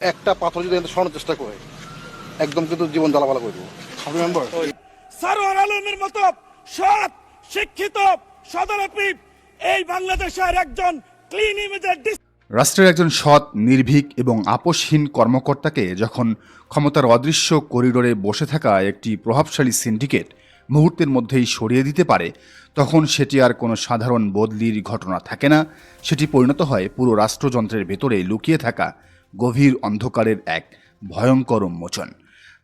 একটা পাথর যদি সরানোর চেষ্টা করে একদম কিন্তু জীবন জ্বালাপালা করে দেবো। মেম্বার সারোয়ার আলমের মতো সৎ শিক্ষিত সদরপি এই বাংলাদেশের একজন ক্লিন ইমেজের রাষ্ট্রের একজন সৎ, নির্ভীক এবং আপোষহীন কর্মকর্তাকে যখন ক্ষমতার অদৃশ্য করিডোরে বসে থাকা একটি প্রভাবশালী সিন্ডিকেট মুহূর্তের মধ্যেই সরিয়ে দিতে পারে, তখন সেটি আর কোনো সাধারণ বদলির ঘটনা থাকে না। সেটি পরিণত হয় পুরো রাষ্ট্রযন্ত্রের ভেতরে লুকিয়ে থাকা গভীর অন্ধকারের এক ভয়ঙ্কর উন্মোচন।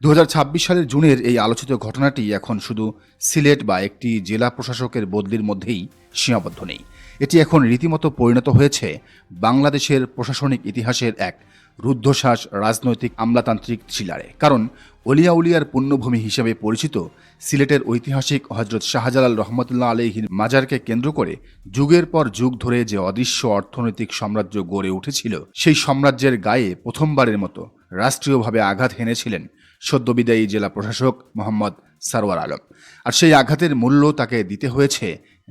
2026 সালের জুনের এই আলোচিত ঘটনাটি এখন শুধু সিলেট বা একটি জেলা প্রশাসকের বদলির মধ্যেই সীমাবদ্ধ নেই। এটি এখন রীতিমতো পরিণত হয়েছে বাংলাদেশের প্রশাসনিক ইতিহাসের এক রুদ্ধশ্বাস রাজনৈতিক আমলাতান্ত্রিক থ্রিলারে। কারণ অলিয়া উলিয়ার পুণ্যভূমি হিসেবে পরিচিত সিলেটের ঐতিহাসিক হজরত শাহজালাল রহমতুল্লাহ আলাইহির মাজারকে কেন্দ্র করে যুগের পর যুগ ধরে যে অদৃশ্য অর্থনৈতিক সাম্রাজ্য গড়ে উঠেছিল, সেই সাম্রাজ্যের গায়ে প্রথমবারের মতো রাষ্ট্রীয়ভাবে আঘাত হেনেছিলেন সদ্যবিদায়ী জেলা প্রশাসক মোহাম্মদ সারোয়ার আলম। আর সেই আঘাতের মূল্য তাকে দিতে হয়েছে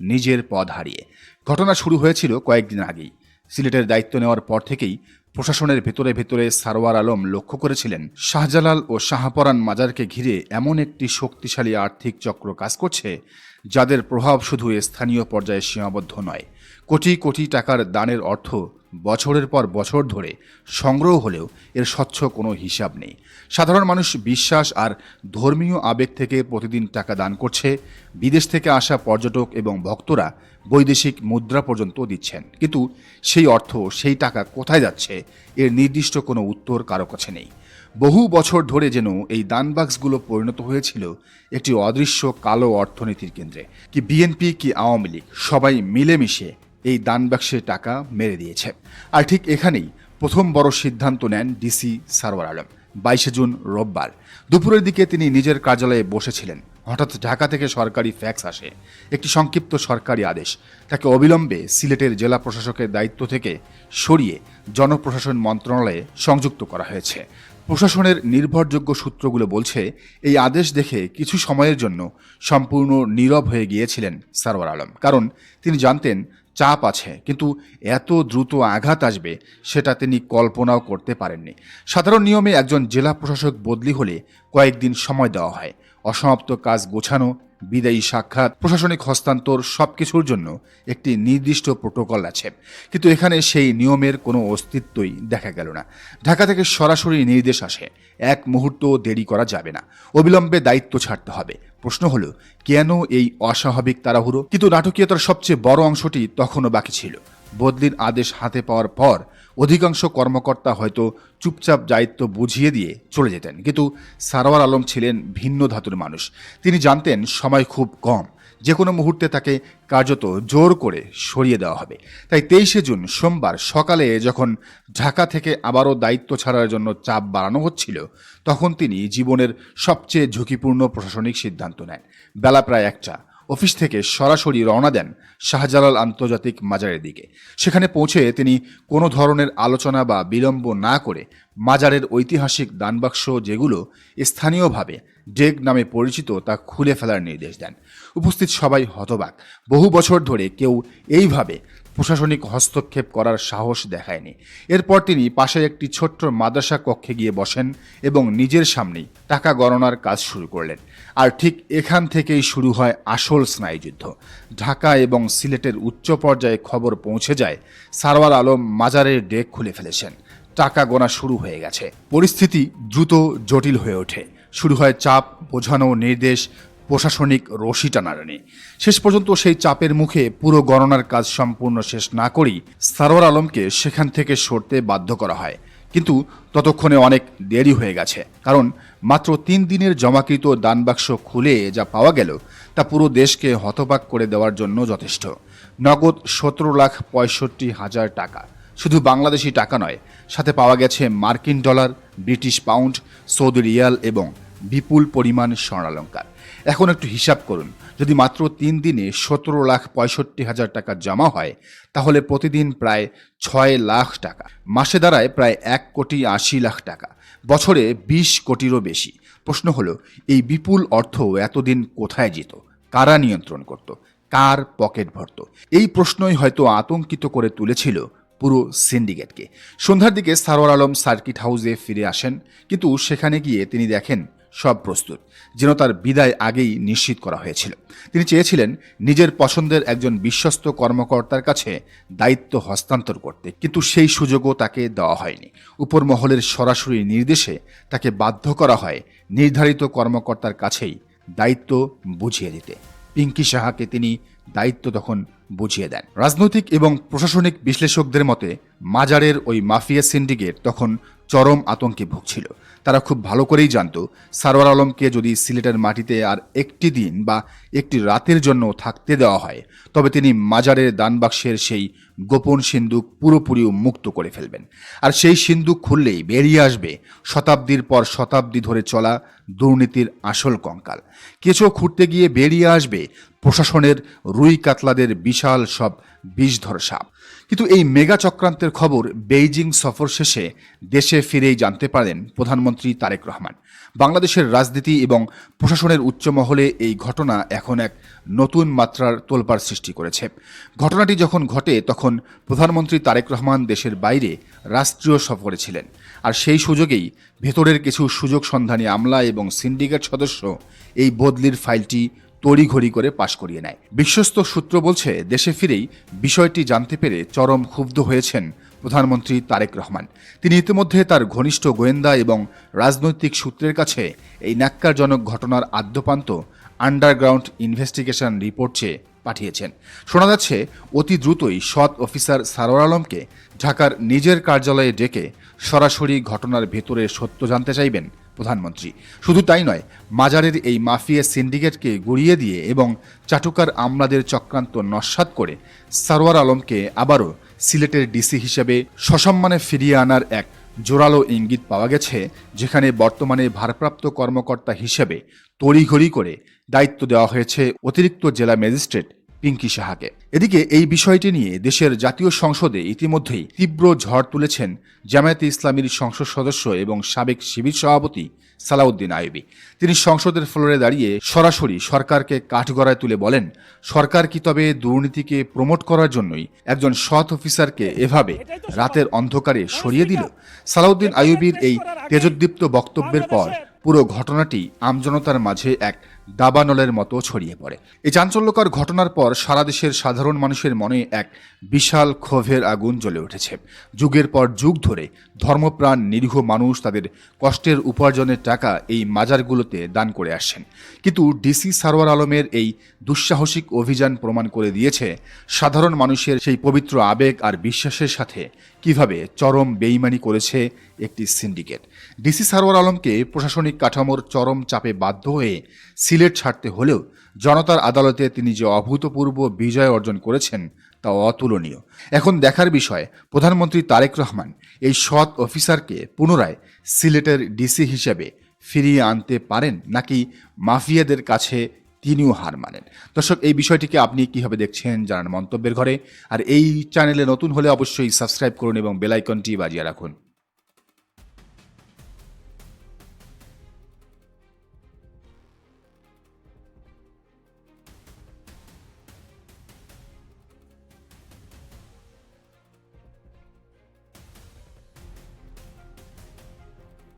নিজের পদ হারিয়ে। ঘটনা শুরু হয়েছিল কয়েকদিন আগেই। সিলেটের দায়িত্ব নেওয়ার পর থেকেই প্রশাসনের ভেতরে ভেতরে সারোয়ার আলম লক্ষ্য করেছিলেন শাহজালাল ও শাহপরান মাজারকে ঘিরে এমন একটি শক্তিশালী আর্থিক চক্র কাজ করছে, যাদের প্রভাব শুধু স্থানীয় পর্যায়ে সীমাবদ্ধ নয়। কোটি কোটি টাকার দানের অর্থ বছরের পর বছর ধরে সংগ্রহ হলেও এর স্বচ্ছ কোনো হিসাব নেই। সাধারণ মানুষ বিশ্বাস আর ধর্মীয় আবেগ থেকে প্রতিদিন টাকা দান করছে। বিদেশ থেকে আসা পর্যটক এবং ভক্তরা বৈদেশিক মুদ্রা পর্যন্ত দিচ্ছেন, কিন্তু সেই অর্থ, সেই টাকা কোথায় যাচ্ছে এর নির্দিষ্ট কোনো উত্তর কারো কাছে নেই। বহু বছর ধরে যেন এই দানবাক্সগুলো পরিণত হয়েছিল একটি অদৃশ্য কালো অর্থনীতির কেন্দ্রে। কি বিএনপি কি আওয়ামী লীগ, সবাই মিলেমিশে এই দানবাক্সে টাকা মেরে দিয়েছে। আর ঠিক এখানেই প্রথম বড় সিদ্ধান্ত নেন ডিসি সারোয়ার আলম। 22 জুন রোববার দুপুরের দিকে তিনি নিজের কার্যালয়ে বসেছিলেন। হঠাৎ ঢাকা থেকে সরকারি ফ্যাক্স আসে, একটি সংক্ষিপ্ত সরকারি আদেশ। তাকে অবিলম্বে সিলেটের জেলা প্রশাসকের দায়িত্ব থেকে সরিয়ে জনপ্রশাসন মন্ত্রণালয়ে সংযুক্ত করা হয়েছে। প্রশাসনের নির্ভরযোগ্য সূত্রগুলো বলছে, এই আদেশ দেখে কিছু সময়ের জন্য সম্পূর্ণ নীরব হয়ে গিয়েছিলেন সারোয়ার আলম। কারণ তিনি জানতেন চাপ আছে, কিন্তু এত দ্রুত আঘাত আসবে সেটা তিনি কল্পনাও করতে পারেননি। সাধারণ নিয়মে একজন জেলা প্রশাসক বদলি হলে কয়েকদিন সময় দেওয়া হয়। অসমাপ্ত কাজ গোছানো, বিদায়ী সাক্ষাৎ, প্রশাসনিক হস্তান্তর, সবকিছুর জন্য একটি নির্দিষ্ট প্রোটোকল আছে। কিন্তু এখানে সেই নিয়মের কোনো অস্তিত্বই দেখা গেল না। ঢাকা থেকে সরাসরি নির্দেশ আসে, এক মুহূর্ত দেরি করা যাবে না, অবিলম্বে দায়িত্ব ছাড়তে হবে। প্রশ্ন হলো, কেন এই অস্বাভাবিক তাড়াহুড়ো? কিন্তু নাটকীয়তার সবচেয়ে বড় অংশটি তখনও বাকি ছিল। বদলির আদেশ হাতে পাওয়ার পর অধিকাংশ কর্মকর্তা হয়তো চুপচাপ দায়িত্ব বুঝিয়ে দিয়ে চলে যেতেন, কিন্তু সারোয়ার আলম ছিলেন ভিন্ন ধাতুর মানুষ। তিনি জানতেন সময় খুব কম, যে কোনো মুহূর্তে তাকে কার্যত জোর করে সরিয়ে দেওয়া হবে। তাই 23 জুন সোমবার সকালে যখন ঢাকা থেকে আবারও দায়িত্ব ছাড়ার জন্য চাপ বাড়ানো হচ্ছিল, তখন তিনি জীবনের সবচেয়ে ঝুঁকিপূর্ণ প্রশাসনিক সিদ্ধান্ত নেন। বেলা প্রায় 1টা। অফিস থেকে সরাসরি রওনা দেন শাহজালাল আন্তর্জাতিক মাজারের দিকে। সেখানে পৌঁছে তিনি কোনো ধরনের আলোচনা বা বিলম্ব না করে মাজারের ঐতিহাসিক দানবাক্স, যেগুলো স্থানীয়ভাবে ডেগ নামে পরিচিত, তা খুলে ফেলার নির্দেশ দেন। উপস্থিত সবাই হতবাক। বহু বছর ধরে কেউ এইভাবে প্রশাসনিক হস্তক্ষেপ করার সাহস দেখায়নি। এরপর তিনি পাশে একটি ছোট্ট মাদ্রাসা কক্ষে গিয়ে বসেন এবং নিজের সামনেই টাকা গণনার কাজ শুরু করলেন। আর ঠিক এখান থেকেই শুরু হয় আসল স্নায়ুযুদ্ধ। ঢাকা এবং সিলেটের উচ্চ পর্যায়ে খবর পৌঁছে যায় সারোয়ার আলম মাজারের ডেক খুলে ফেলেছেন, টাকা গোনা শুরু হয়ে গেছে। পরিস্থিতি দ্রুত জটিল হয়ে ওঠে। শুরু হয় চাপ, বোঝানো, নির্দেশ, প্রশাসনিক রশি টানাটানি। শেষ পর্যন্ত সেই চাপের মুখে পুরো গণনার কাজ সম্পূর্ণ শেষ না করেই সারোয়ার আলমকে সেখান থেকে সরতে বাধ্য করা হয়। কিন্তু ততক্ষণে অনেক দেরি হয়ে গেছে, কারণ মাত্র 3 দিনের জমাকৃত দানবাক্স খুলে যা পাওয়া গেল তা পুরো দেশকে হতবাক করে দেওয়ার জন্য যথেষ্ট। নগদ 17,65,000 টাকা। শুধু বাংলাদেশি টাকা নয়, সাথে পাওয়া গেছে মার্কিন dollar, British pound, Saudi Real এবং বিপুল পরিমাণ স্বর্ণালঙ্কার। এখন একটু হিসাব করুন, যদি মাত্র 3 দিনে 17,65,000 টাকা জমা হয়, তাহলে প্রতিদিন প্রায় 6 লাখ টাকা, মাসে দাঁড়ায় প্রায় 1,80,00,000 টাকা, বছরে 20 কোটিরও বেশি। প্রশ্ন হলো, এই বিপুল অর্থ এতদিন কোথায় যেত? কারা নিয়ন্ত্রণ করত? কার পকেট ভরত? এই প্রশ্নই হয়তো আতঙ্কিত করে তুলেছিল পুরো সিন্ডিকেটকে। সন্ধ্যার দিকে সারোয়ার আলম সার্কিট হাউসে ফিরে আসেন, কিন্তু সেখানে গিয়ে তিনি দেখেন সব প্রস্তুত, যেন তার বিদায় আগেই নিশ্চিত করা হয়েছিল। তিনি চেয়েছিলেন নিজের পছন্দের একজন বিশ্বস্ত কর্মকর্তার কাছে দায়িত্ব হস্তান্তর করতে, কিন্তু সেই সুযোগও তাকে দেওয়া হয়নি। উপর মহলের সরাসরি নির্দেশে তাকে বাধ্য করা হয় নির্ধারিত কর্মকর্তার কাছেই দায়িত্ব বুঝিয়ে দিতে। পিঙ্কি সাহাকে তিনি দায়িত্ব তখন বুঝিয়ে দেন। রাজনৈতিক এবং প্রশাসনিক বিশ্লেষকদের মতে মাজারের ওই মাফিয়া সিন্ডিকেট তখন চরম আতঙ্কে ভুগছিল। তারা খুব ভালো করেই জানত, সারোয়ার আলমকে যদি সিলেটের মাটিতে আর একটি দিন বা একটি রাতের জন্য থাকতে দেওয়া হয়, তবে তিনি মাজারের দানবাক্সের সেই গোপন সিন্দুক পুরোপুরি মুক্ত করে ফেলবেন। আর সেই সিন্দুক খুললেই বেরিয়ে আসবে শতাব্দীর পর শতাব্দী ধরে চলা দুর্নীতির আসল কঙ্কাল। কেঁচো খুঁড়তে গিয়ে বেরিয়ে আসবে প্রশাসনের রুই কাতলাদের বিশাল সব বিষধর সাপ। কিন্তু এই মেগা চক্রান্তের খবর বেইজিং সফর শেষে দেশে ফিরেই জানতে পারেন প্রধানমন্ত্রী তারেক রহমান। বাংলাদেশের রাজনীতি এবং প্রশাসনের উচ্চমহলে এই ঘটনা এখন এক নতুন মাত্রার তোলপাড় সৃষ্টি করেছে। ঘটনাটি যখন ঘটে তখন প্রধানমন্ত্রী তারেক রহমান দেশের বাইরে রাষ্ট্রীয় সফরে ছিলেন। আর সেই সুযোগেই ভেতরের কিছু সুযোগ সন্ধানী আমলা এবং সিন্ডিকেট সদস্য এই বদলির ফাইলটি তড়িঘড়ি করে পাশ করিয়ে নেয়। বিশ্বস্ত সূত্র বলছে, দেশে ফিরেই বিষয়টি জানতে পেরে চরম ক্ষুব্ধ হয়েছেন প্রধানমন্ত্রী তারেক রহমান। তিনি ইতিমধ্যে তার ঘনিষ্ঠ গোয়েন্দা এবং রাজনৈতিক সূত্রের কাছে এই ন্যাক্কারজনক ঘটনার আদ্যপান্ত আন্ডারগ্রাউন্ড ইনভেস্টিগেশন রিপোর্ট চেয়ে পাঠিয়েছেন। শোনা যাচ্ছে অতি দ্রুতই সৎ অফিসার সারোয়ার আলমকে ঢাকার নিজের কার্যালয়ে ডেকে সরাসরি ঘটনার ভেতরে সত্য জানতে চাইবেন প্রধানমন্ত্রী। শুধু তাই নয়, মাজারের এই মাফিয়া সিন্ডিকেটকে গুড়িয়ে দিয়ে এবং চাটুকার আমলাদের চক্রান্ত নস্যাৎ করে সারোয়ার আলমকে আবারও সিলেটের ডিসি হিসেবে সসম্মানে ফিরিয়ে আনার এক জোরালো ইঙ্গিত পাওয়া গেছে, যেখানে বর্তমানে ভারপ্রাপ্ত কর্মকর্তা হিসেবে তড়িঘড়ি করে দায়িত্ব দেওয়া হয়েছে অতিরিক্ত জেলা ম্যাজিস্ট্রেট পিঙ্কি সাহাকে। এদিকে এই বিষয়টি নিয়ে দেশের জাতীয় সংসদে ইতিমধ্যেই তীব্র ঝড় তুলেছেন জামায়াতে ইসলামীর সংসদ সদস্য এবং সাবেক শিবির সভাপতি সালাউদ্দিন আইয়ুবী। তিনি সংসদের ফ্লোরে দাঁড়িয়ে সরাসরি সরকারকে কাঠগড়ায় তুলে বলেন, সরকার কি তবে দুর্নীতিকে প্রমোট করার জন্যই একজন সৎ অফিসারকে এভাবে রাতের অন্ধকারে সরিয়ে দিল? সালাউদ্দিন আইয়ুবীর এই তেজোদ্দীপ্ত বক্তব্যের পর পুরো ঘটনাটি আমজনতার মাঝে এক দাবানলের মতো ছড়িয়ে পড়ে। এই চাঞ্চল্যকর ঘটনার পর সারা দেশের সাধারণ মানুষের মনে এক বিশাল ক্ষোভের আগুন জ্বলে উঠেছে। যুগের পর যুগ ধরে ধর্মপ্রাণ নিরীহ মানুষ তাদের কষ্টের উপার্জনের টাকা এই মাজারগুলোতে দান করে আসছেন। কিন্তু ডিসি সারোয়ার আলমের এই দুঃসাহসিক অভিযান প্রমাণ করে দিয়েছে সাধারণ মানুষের সেই পবিত্র আবেগ আর বিশ্বাসের সাথে কিভাবে চরম বেইমানি করেছে একটি সিন্ডিকেট। ডিসি সারোয়ার আলমকে প্রশাসনিক কাঠামোর চরম চাপে বাধ্য হয়ে সিলেট ছাড়তে হলেও জনতার আদালতে তিনি যে অভূতপূর্ব বিজয় অর্জন করেছেন তা অতুলনীয়। এখন দেখার বিষয়, প্রধানমন্ত্রী তারেক রহমান এই সৎ অফিসারকে পুনরায় সিলেটের ডিসি হিসেবে ফিরিয়ে আনতে পারেন নাকি মাফিয়াদের কাছে তিনিও হার মানেন। দর্শক, এই বিষয়টিকে আপনি কিভাবে দেখছেন জানান মন্তব্যের ঘরে। আর এই চ্যানেলে নতুন হলে অবশ্যই সাবস্ক্রাইব করুন এবং বেল আইকনটি বাজিয়ে রাখুন।